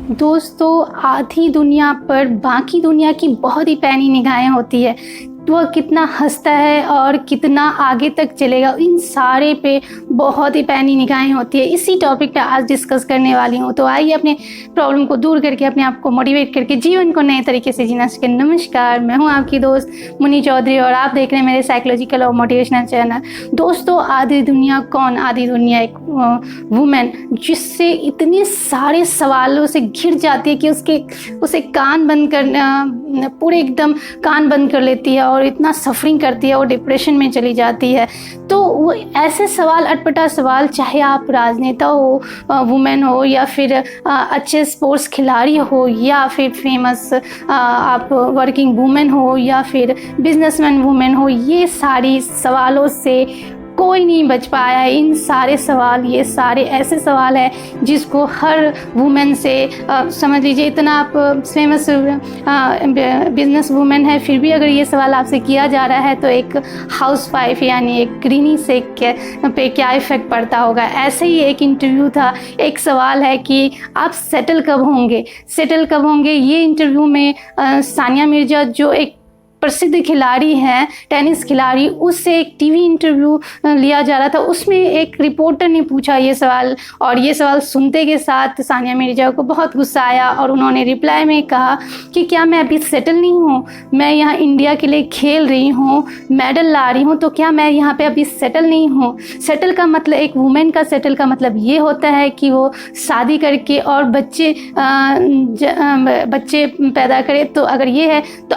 दोस्तों, आधी दुनिया पर बाकी दुनिया की बहुत ही पैनी निगाहें होती है। वह कितना हंसता है और कितना आगे तक चलेगा, इन सारे पे बहुत ही पैनी निगाहें होती है। इसी टॉपिक पे आज डिस्कस करने वाली हूँ। तो आइए अपने प्रॉब्लम को दूर करके अपने आप को मोटिवेट करके जीवन को नए तरीके से जीना सीखें। नमस्कार, मैं हूँ आपकी दोस्त मुनी चौधरी और आप देख रहे हैं मेरे साइकोलॉजिकल और मोटिवेशनल चैनल। दोस्तों, आधी दुनिया कौन? आधी दुनिया एक वुमेन जिससे इतने सारे सवालों से घिर जाती है कि उसे कान बंद करना, पूरे एकदम कान बंद कर लेती है और इतना सफरिंग करती है और डिप्रेशन में चली जाती है। तो वो ऐसे सवाल, अटपटा सवाल, चाहे आप राजनेता हो, वुमेन हो, या फिर अच्छे स्पोर्ट्स खिलाड़ी हो, या फिर फेमस आप वर्किंग वुमेन हो, या फिर बिजनेसमैन वुमेन हो, ये सारी सवालों से कोई नहीं बच पाया है। इन सारे सवाल, ये सारे ऐसे सवाल हैं जिसको हर वुमेन से समझ लीजिए, इतना आप फेमस बिजनेस वुमेन है, फिर भी अगर ये सवाल आपसे किया जा रहा है तो एक हाउसवाइफ यानी एक गृहिणी से पे क्या इफ़ेक्ट पड़ता होगा। ऐसे ही एक इंटरव्यू था, एक सवाल है कि आप सेटल कब होंगे, सेटल कब होंगे। ये इंटरव्यू में सानिया मिर्ज़ा जो एक प्रसिद्ध खिलाड़ी हैं, टेनिस खिलाड़ी, उससे एक टीवी इंटरव्यू लिया जा रहा था। उसमें एक रिपोर्टर ने पूछा ये सवाल, और ये सवाल सुनते के साथ सानिया मिर्ज़ा को बहुत गुस्सा आया और उन्होंने रिप्लाई में कहा कि क्या मैं अभी सेटल नहीं हूँ? मैं यहाँ इंडिया के लिए खेल रही हूँ, मेडल ला रही हूँ, तो क्या मैं यहाँ पे अभी सेटल नहीं हूँ? सेटल का मतलब, एक वुमेन का सेटल का मतलब ये होता है कि वो शादी करके और बच्चे पैदा करे। तो अगर ये है, तो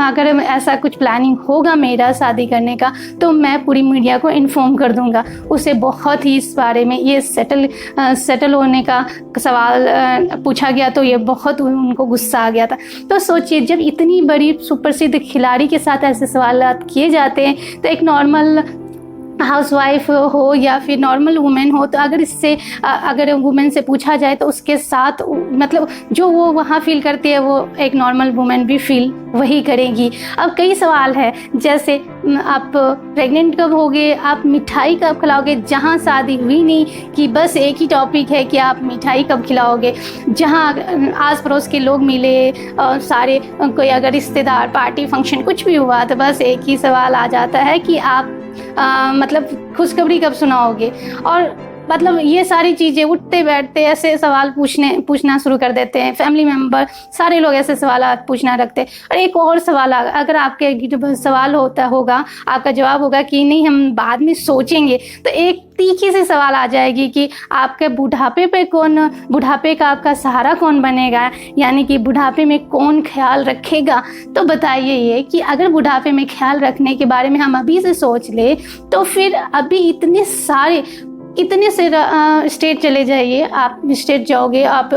अगर ऐसा कुछ प्लानिंग होगा मेरा शादी करने का, तो मैं पूरी मीडिया को इन्फॉर्म कर दूंगा। उसे बहुत ही इस बारे में, ये सेटल होने का सवाल पूछा गया तो ये बहुत उनको गुस्सा आ गया था। तो सोचिए, जब इतनी बड़ी सुप्रसिद्ध खिलाड़ी के साथ ऐसे सवाल किए जाते हैं, तो एक नॉर्मल हाउसवाइफ हो या फिर नॉर्मल वुमेन हो, तो अगर वुमेन से पूछा जाए तो उसके साथ मतलब जो वो वहाँ फील करती है, वो एक नॉर्मल वुमेन भी फील वही करेगी। अब कई सवाल है, जैसे आप प्रेग्नेंट कब होगे, आप मिठाई कब खिलाओगे, जहाँ शादी हुई नहीं कि बस एक ही टॉपिक है कि आप मिठाई कब खिलाओगे, जहाँ आस पड़ोस के लोग मिले और सारे कोई अगर रिश्तेदार, पार्टी, फंक्शन कुछ भी हुआ, तो बस एक ही सवाल आ जाता है कि आप मतलब खुशखबरी कब सुनाओगे। और मतलब ये सारी चीज़ें, उठते बैठते ऐसे सवाल पूछना शुरू कर देते हैं। फैमिली मेम्बर सारे लोग ऐसे सवाल पूछना रखते हैं। और एक और सवाल, अगर आपके सवाल होगा, आपका जवाब होगा कि नहीं हम बाद में सोचेंगे, तो एक तीखी सी सवाल आ जाएगी कि आपके बुढ़ापे का आपका सहारा कौन बनेगा, यानी कि बुढ़ापे में कौन ख्याल रखेगा। तो बताइए, ये कि अगर बुढ़ापे में ख्याल रखने के बारे में हम अभी से सोच ले, तो फिर अभी इतने से स्टेट चले जाइए, आप स्टेट जाओगे, आप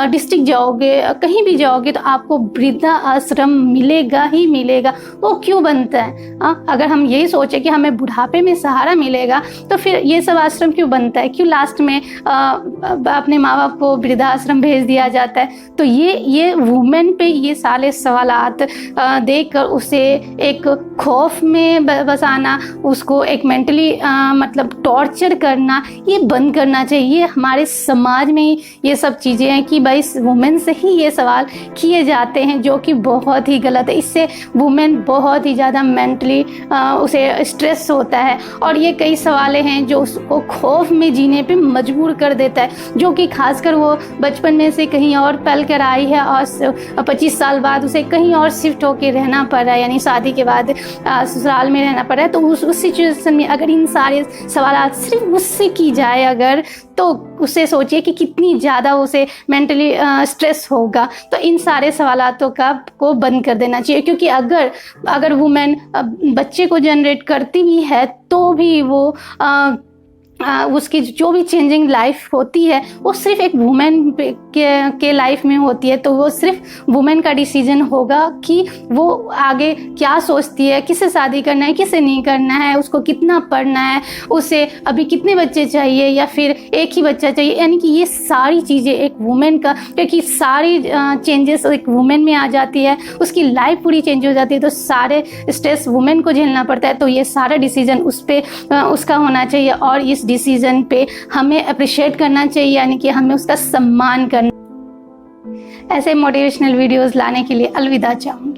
डिस्ट्रिक्ट जाओगे, कहीं भी जाओगे, तो आपको वृद्धा आश्रम मिलेगा ही मिलेगा। वो क्यों बनता है? अगर हम यही सोचें कि हमें बुढ़ापे में सहारा मिलेगा, तो फिर ये सब आश्रम क्यों बनता है? क्यों लास्ट में अपने माँ बाप को वृद्धाश्रम भेज दिया जाता है? तो ये वुमेन पे ये सारे सवालात देख कर उसे एक खौफ में बसाना, उसको एक मेंटली मतलब टॉर्चर करना, ये बंद करना चाहिए। हमारे समाज में ये सब चीज़ें हैं कि भाई वुमेन से ही ये सवाल किए जाते हैं, जो कि बहुत ही गलत है। इससे वुमेन बहुत ही ज़्यादा मेंटली उसे स्ट्रेस होता है, और ये कई सवाल हैं जो उसको खौफ में जीने पे मजबूर कर देता है, जो कि खासकर वो बचपन में से कहीं और पल कर आई है और 25 साल बाद उसे कहीं और शिफ्ट होकर रहना पड़ रहा है, यानी शादी के बाद ससुराल में रहना पड़ रहा है। तो उस सिचुएशन में अगर इन सारे सवाल सिर्फ उससे की जाए अगर, तो उसे सोचिए कि कितनी ज़्यादा उसे मेंटली स्ट्रेस होगा। तो इन सारे सवालातों को बंद कर देना चाहिए, क्योंकि अगर वुमेन बच्चे को जनरेट करती भी है, तो भी वो उसकी जो भी चेंजिंग लाइफ होती है, वो सिर्फ एक वुमेन के लाइफ में होती है। तो वो सिर्फ वुमेन का डिसीजन होगा कि वो आगे क्या सोचती है, किसे शादी करना है, किसे नहीं करना है, उसको कितना पढ़ना है, उसे अभी कितने बच्चे चाहिए या फिर एक ही बच्चा चाहिए। यानी कि ये सारी चीज़ें एक वुमेन का, क्योंकि सारी चेंजेस एक वुमेन में आ जाती है, उसकी लाइफ पूरी चेंज हो जाती है, तो सारे स्ट्रेस वुमेन को झेलना पड़ता है। तो ये सारा डिसीजन उसका होना चाहिए, और इस डिसीजन पे हमें अप्रिशिएट करना चाहिए, यानी कि हमें उसका सम्मान करना। ऐसे मोटिवेशनल वीडियोस लाने के लिए अलविदा चाहूँगी।